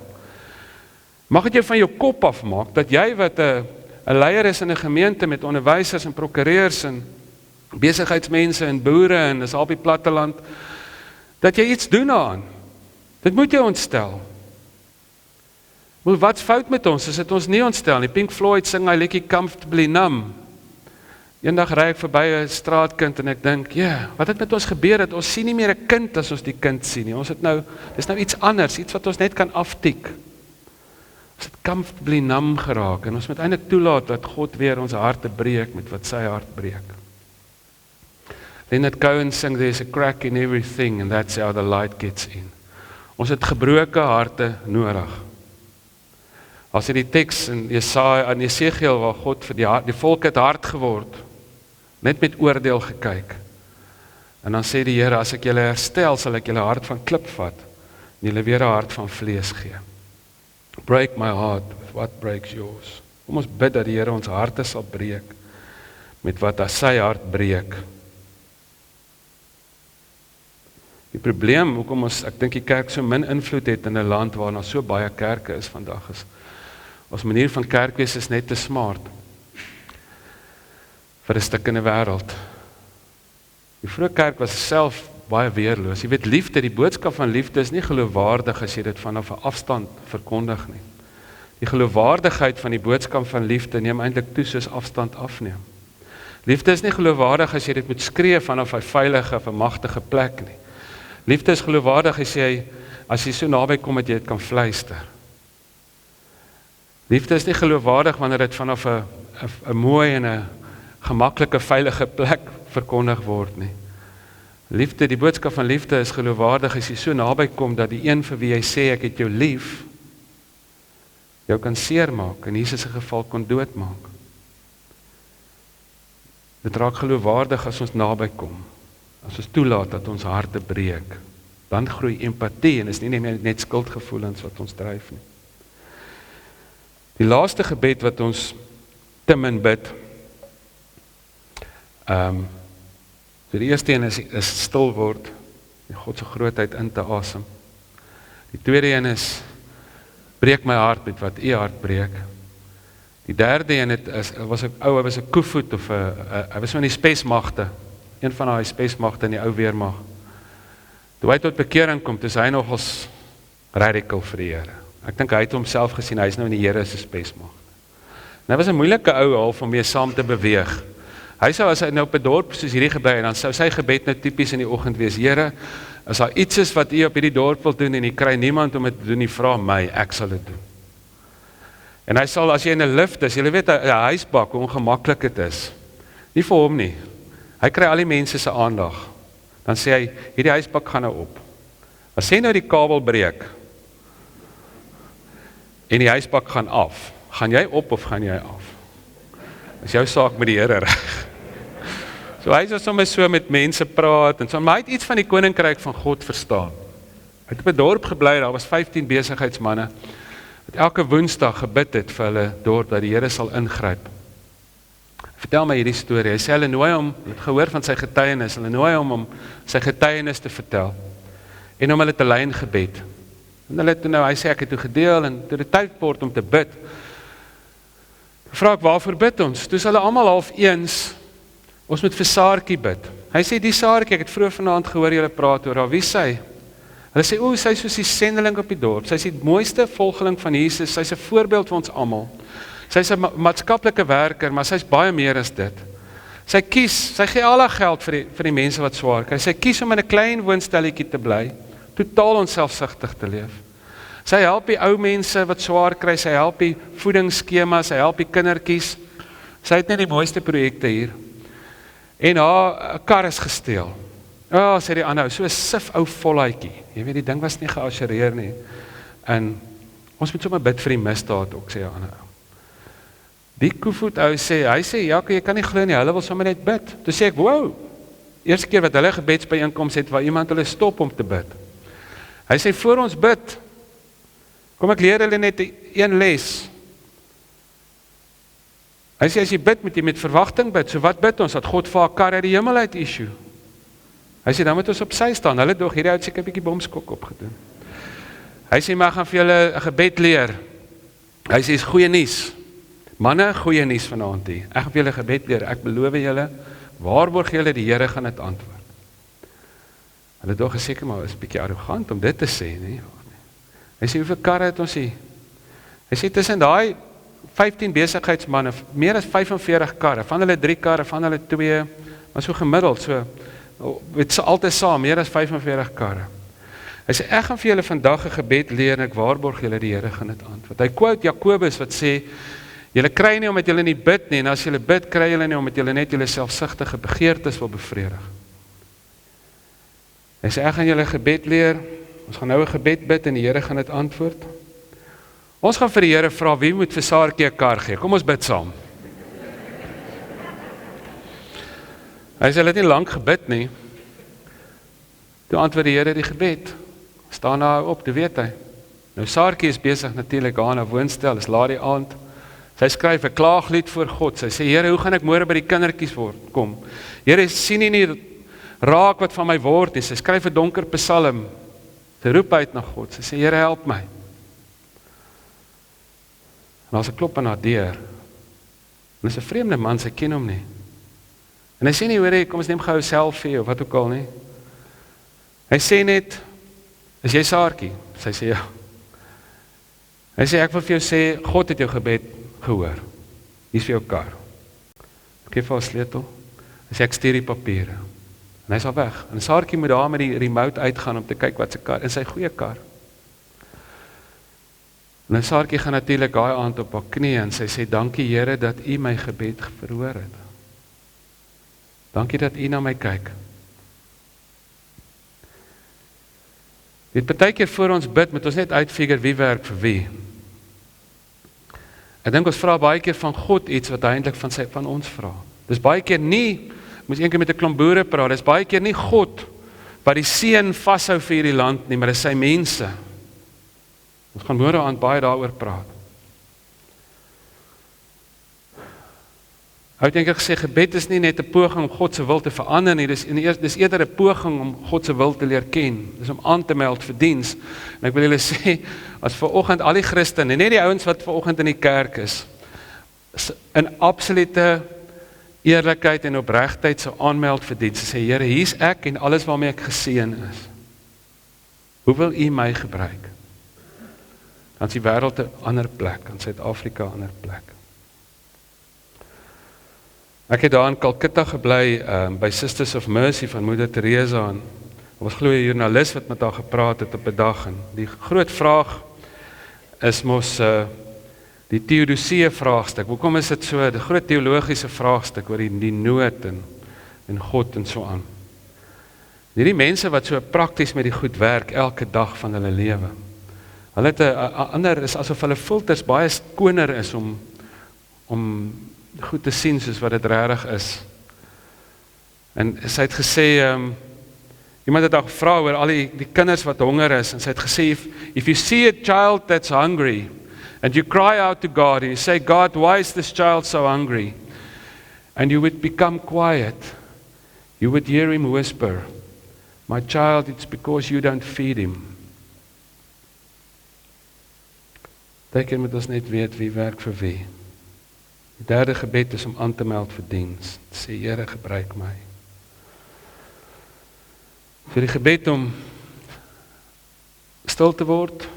mag dit jou van jou kop afmaak, dat jy wat 'n leier is in 'n gemeente, met onderwysers en prokureurs, en besigheidsmense, en boere, en is al op die platteland, dat jy iets doen aan. Dit moet jou ontstel. Wat's fout met ons, as dit ons nie ontstel nie? Pink Floyd sing hy liedjie Comfortably Numb. Eendag ry ek verby 'n straatkind, en ek dink, wat het met ons gebeur, het ons sien nie meer 'n kind as ons die kind sien nie. Ons het nou, dis nou iets anders, iets wat ons net kan aftik. Ons het comfortably numb geraak, en ons moet eintlik toelaat dat God weer ons harte breek met wat sy hart breek. Leonard Cohen sing, there's a crack in everything, and that's how the light gets in. Ons het gebroke harte nodig. As jy die teks in Jesegiel, waar God vir die volk het hard geword, net met oordeel gekyk. En dan sê die Here, as ek julle herstel, sal ek julle hart van klip vat, en julle weer 'n hart van vlees gee. Break my heart with what breaks yours. Kom ons bid dat die Here ons harte sal breek, met wat as sy hart breek. Die probleem, hoekom ek dink die kerk so min invloed het in 'n land waar daar so baie kerke is vandag, is ons manier van kerk wees is net te smart vir 'n stikkende wêreld. Die vroeë kerk was self baie weerloos. Jy weet, liefde, die boodskap van liefde is nie geloofwaardig as jy dit vanaf 'n afstand verkondig nie. Die geloofwaardigheid van die boodskap van liefde neem eintlik toe soos afstand afneem. Liefde is nie geloofwaardig as jy dit moet skree vanaf 'n veilige of 'n magtige plek nie. Liefde is geloofwaardig as jy so naby kom dat jy dit kan fluister. Liefde is nie geloofwaardig wanneer dit vanaf 'n mooi en 'n gemaklike, veilige plek verkondig word nie. Liefde, die boodskap van liefde is geloofwaardig as jy so naby kom dat die een vir wie jy sê ek het jou lief, jou kan seermaak, in Jesus se geval kon doodmaak. Dit raak geloofwaardig as ons naby kom, as ons toelaat dat ons harte breek. Dan groei empatie en is nie net skuldgevoelens wat ons dryf nie. Die laaste gebed wat ons te min bid, so die eerste een is stil word, die God se grootheid in te asem. Die tweede een is, breek my hart met wat u hart breek. Die derde een was 'n koevoet, of hy was van die spesmagte, een van daai spesmagte in die ou weermag. Toe hy tot bekering kom, is hy nogals radical vir die Here. Ek dink hy het homself gesien, hy is nou in die Here se spesmag. En hy was 'n moeilike ou half om mee saam te beweeg. Hy sou as hy nou op 'n dorp soos hierdie gebly het, dan sou sy gebed nou tipies in die oggend wees: Here, as daar iets is wat u op hierdie dorp wil doen en u kry niemand om dit te doen, u vra my, ek sal dit doen. En hy sal, as jy in 'n lift is, jy weet 'n huisbak, hoe ongemaklik dit is. Nie vir hom nie. Hy kry al die mense se aandag. Dan sê hy, hierdie huisbak gaan nou op. As jy nou die kabel breek en die huisbak gaan af, gaan jy op of gaan jy af? Dis jou saak met die Here reg. So hy sal sommer so met mense praat en so, maar hy het iets van die koninkryk van God verstaan. Hy het op 'n dorp gebly, daar was 15 besigheidsmanne wat elke Woensdag gebid het vir hulle dorp dat die Here sal ingryp. Vertel my hierdie storie. Hy sê hulle nooi hom, het gehoor van sy getuienis, hulle nooi hom om sy getuienis te vertel en om hulle te lei in gebed. En hulle het nou, hy sê ek het toe gedeel en toe die tyd word om te bid. Vra ek, waarvoor bid ons? Toe is hulle almal half eens, ons moet vir Saartjie bid. Hy sê, die Saartjie, ek het vroeër vanaand gehoor julle praat oor haar, wie sy? Hulle sê, sy is soos die sendeling op die dorp, sy is die mooiste volgeling van Jesus, sy is 'n voorbeeld vir ons almal. Sy is 'n maatskaplike werker, maar sy is baie meer as dit. Sy gee al haar geld vir die mense wat swaar kry. Sy kies om in 'n klein woonstelletjie te bly, totaal onselfsugtig te leef. Sy help die ou mense wat swaar kry, sy help die voedingsskemas, sy help die kindertjies. Sy het net die mooiste projekte hier. En haar kar is gesteel. Sê die ander, so 'n sif ou voluitjie. Jy weet, die ding was nie geassureer nie. En ons moet sommer bid vir die misdaad ook, sê die ander ou. Die Koevoet ou sê, hy sê, Jaco, jy kan nie glo nie, hulle wil sommer net bid. Toe sê ek, wow, eerste keer wat hulle gebedsbyeenkoms het, waar iemand hulle stop om te bid. Hy sê, voor ons bid, kom ek leer hulle net een les. Hy sê, as jy bid, moet jy met verwagting bid. So wat bid ons? Dat God vir haar kar uit die hemel uit issue. Hy sê, dan moet ons op sy staan. Hulle doog, hierdie het seker 'n bietjie bomskok opgedoen. Hy sê, maar ek gaan vir julle 'n gebed leer. Hy sê, is goeie nuus. Manne, goeie nuus vanaand hier. Ek gaan vir julle gebed leer. Ek beloof julle, waarborg julle die Here gaan dit antwoord. Hulle doog geseker, maar is 'n bietjie arrogant om dit te sê, nie? Hy sê, hoeveel karre het ons hier? Hy sê, tussen daai 15 besigheidsmanne, meer as 45 karre, van hulle 3 karre, van hulle 2, maar so gemiddeld, so, het se altyd saam, meer as 45 karre. Hy sê, ek gaan vir julle vandag 'n gebed leer, en ek waarborg julle die Here gaan dit antwoord. Hy quote Jakobus wat sê, julle kry nie omdat julle nie bid nie, en as julle bid, kry julle nie omdat julle net julle selfsugtige begeertes wil bevredig. Hy sê, ek gaan julle gebed leer, ons gaan nou 'n gebed bid en die Here gaan dit antwoord. Ons gaan vir die Here vra, wie moet vir Saartjie 'n kar gee? Kom ons bid saam. Hy sê, hulle het nie lank gebid nie. Toe antwoord die Here die gebed. Staan daar op, toe weet hy. Nou Saartjie is besig natuurlik aan haar woonstel, is laat die aand. Sy skryf 'n klaaglied voor God. Sy sê, Here, hoe gaan ek môre by die kindertjies kom? Here, sien nie raak wat van my word nie. Sy skryf 'n donker psalm. Sy roep uit na God. Sy sê, Here, help my. En as 'n klop aan haar deur. En dis 'n vreemde man, sy ken hom nie. En hy sê nie, hoor, kom ons neem gou 'n selfie of wat ook al nie. Hy sê net, is jy Saartjie? Sy sê ja. Hy sê, ek wil vir jou sê, God het jou gebed gehoor. Hier is vir jou kar. Ek gee vir haar sleutel. Hy sê, ek stuur die papiere. En hy is al weg. En Saartjie moet daar met die remote uitgaan om te kyk wat sy kar, in sy goeie kar. En Saartjie gaan natuurlik daai aand op haar knie en sy sê, dankie Here dat U my gebed verhoor het. Dankie dat U na my kyk. Dit partykeer voor ons bid, moet ons net uitfigure wie werk vir wie. Ek dink ons vra baie keer van God iets wat hy eintlik van ons vra. Dis baie keer nie, moes een keer met 'n klomp boere praat, dis baie keer nie God wat die seën vashou vir hierdie land nie, maar dis sy mense. Ons gaan môre aand baie daaroor praat. Hy het eintlik gesê, gebed is nie net 'n poging om God se wil te verander nie, dis eerder 'n poging om God se wil te leer ken. Dis om aan te meld vir diens. En ek wil julle sê, as vanoggend al die Christene, net die ouens wat vanoggend in die kerk is in absolute eerlikheid en opregtheid sou aanmeld vir diens, sê, Here, hier's ek en alles waarmee ek geseën is. Hoe wil U my gebruik? Dan is die wêreld 'n ander plek, in Suid-Afrika 'n ander plek. Ek het daar in Calcutta gebly, by Sisters of Mercy van Moeder Teresa, en was glo 'n joernalis wat met haar gepraat het op 'n dag, en die groot vraag is mos die Theodosee vraagstuk. Hoekom is dit so, die groot teologiese vraagstuk oor die nood en God en so aan. Hierdie mense wat so prakties met die goed werk elke dag van hulle lewe. Hulle het 'n ander, is asof hulle filters baie skoner is om goed te sien soos wat dit regtig is. En sy het gesê, iemand het daar gevra oor al die kinders wat honger is, en sy het gesê, if you see a child that's hungry, and you cry out to God, and you say, God, why is this child so hungry? And you would become quiet. You would hear him whisper, my child, it's because you don't feed him. Teken moet ons net weet wie werk vir wie. Die derde gebed is om aan te meld vir diens. Sê, Here, gebruik my. Vir die gebed om stil te word,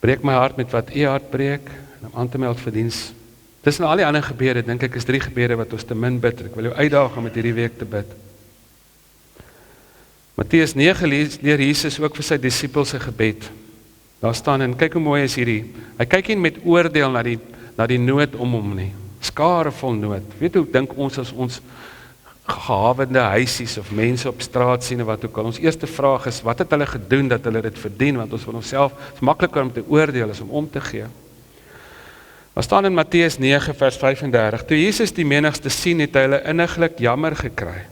breek my hart met wat U hart breek, en om aan te meld vir diens. Tussen al die ander gebede, dink ek is 3 gebede wat ons te min bid. Ek wil jou uitdaag om met hierdie week te bid. Matteus 9 leer Jesus ook vir sy disippels 'n gebed. Daar staan, en kyk hoe mooi is hierdie, hy kyk nie met oordeel na die nood om hom nie, skare vol nood. Weet hoe dink ons as ons gehawende huisies of mense op straat sien, wat ook al, ons eerste vraag is, wat het hulle gedoen dat hulle dit verdien, want ons van onsself, het is makliker om te oordeel as om te gee. Daar staan in Matteus 9 vers 35, toe Jesus die menigste sien, het hy hulle inniglik jammer gekry,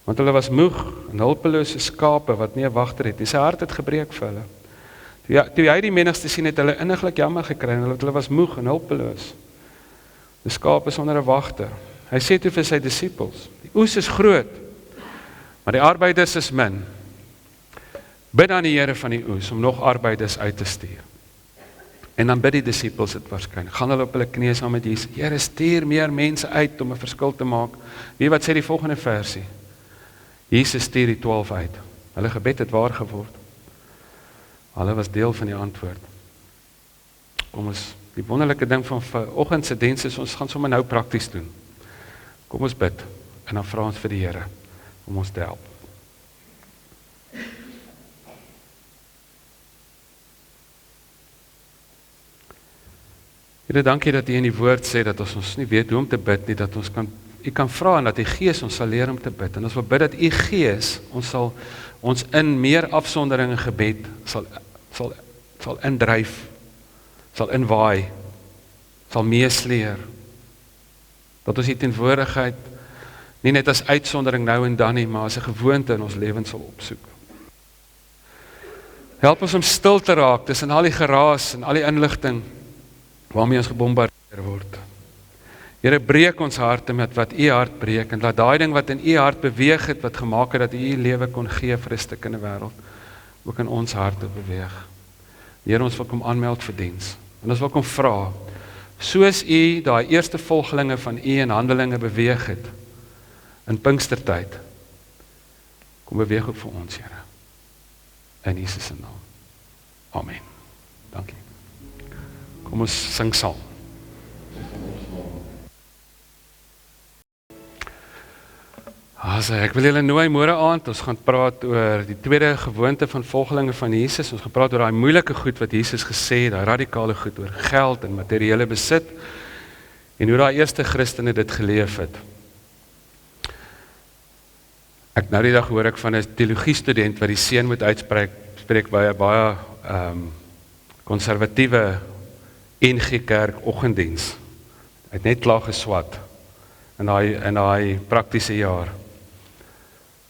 want hulle was moeg en hulpelose skape wat nie 'n wagter het nie, sy hart het gebreek vir hulle. Toe hy die menigste sien, het hulle inniglik jammer gekry, en hulle was moeg en hulpeloos. Die skape sonder 'n wagter. Hy sê toe vir sy disippels, die oes is groot, maar die arbeiders is min. Bid aan die Here van die oes, om nog arbeiders uit te stuur. En dan bid die disippels dit waarskynlik. Gaan hulle op hulle knieë saam met Jesus, Here, stuur meer mense uit om 'n verskil te maak. Wie wat sê die volgende versie? Jesus stuur die 12 uit. Hulle gebed het waar geword. Hulle was deel van die antwoord. Kom ons, die wonderlike ding van vanoggend se diens is, ons gaan sommer nou prakties doen. Kom ons bid, en dan vra ons vir die Here, om ons te help. Here, dankie dat U in die woord sê, dat ons nie weet hoe om te bid nie, dat ons U kan vra, en dat die Gees ons sal leer om te bid, en ons wil bid dat U Gees, ons in meer afsondering en gebed, sal indryf, sal inwaai, sal meesleer, dat ons die teenwoordigheid nie net as uitsondering nou en dan nie, maar as 'n gewoonte in ons lewens sal opsoek. Help ons om stil te raak tussen al die geraas en al die inligting waarmee ons gebombardeer word. Here, breek ons harte met wat U hart breek, en laat daai ding wat in U hart beweeg het, wat gemaak het dat U U lewe kon gee vir 'n stuk in die wêreld, ook in ons harte beweeg. Here, ons wil kom aanmeld vir diens, en ons wil kom vra, soos U daai eerste volgelinge van U in Handelinge beweeg het, in Pinkstertyd, kom beweeg ook vir ons, Here. In Jesus se naam. Amen. Dankie. Kom ons sing saam. Ek wil julle nooi môre aand, ons gaan praat oor die tweede gewoonte van volgelinge van Jesus. Ons gaan praat oor daai moeilike goed wat Jesus gesê het, daai radikale goed oor geld en materiële besit, en hoe daai eerste Christene dit geleef het. Ek nou die dag hoor ek van 'n teologiestudent wat die seun moet uitspreek by 'n baie konservatiewe NG Kerk oggenddiens. Hy het net klaar geswat in daai praktiese jaar.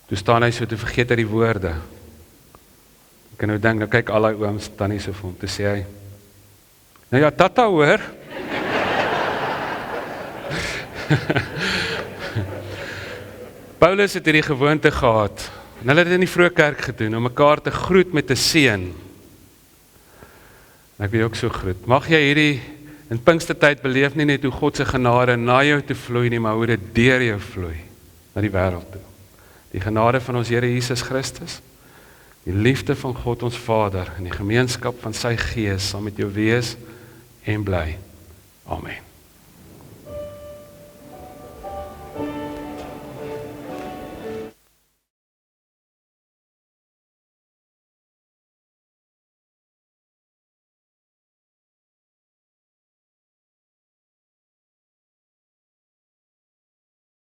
Toe staan hy so, toe vergeet hy die woorde. Ek kan nou dink, nou kyk al die ooms tannie so vir hom, toe sê hy, nou ja, tata hoor. Paulus het hierdie gewoonte gehad, en hulle het dit in die vroeë kerk gedoen, om mekaar te groet met 'n seën. En ek wil jou ook so groet. Mag jy hierdie in Pinkstertyd beleef nie net hoe God se genade na jou toe vloei nie, maar hoe dit deur jou vloei na die wêreld toe. Die genade van ons Here Jesus Christus, die liefde van God ons Vader en die gemeenskap van sy Gees sal met jou wees en bly. Amen.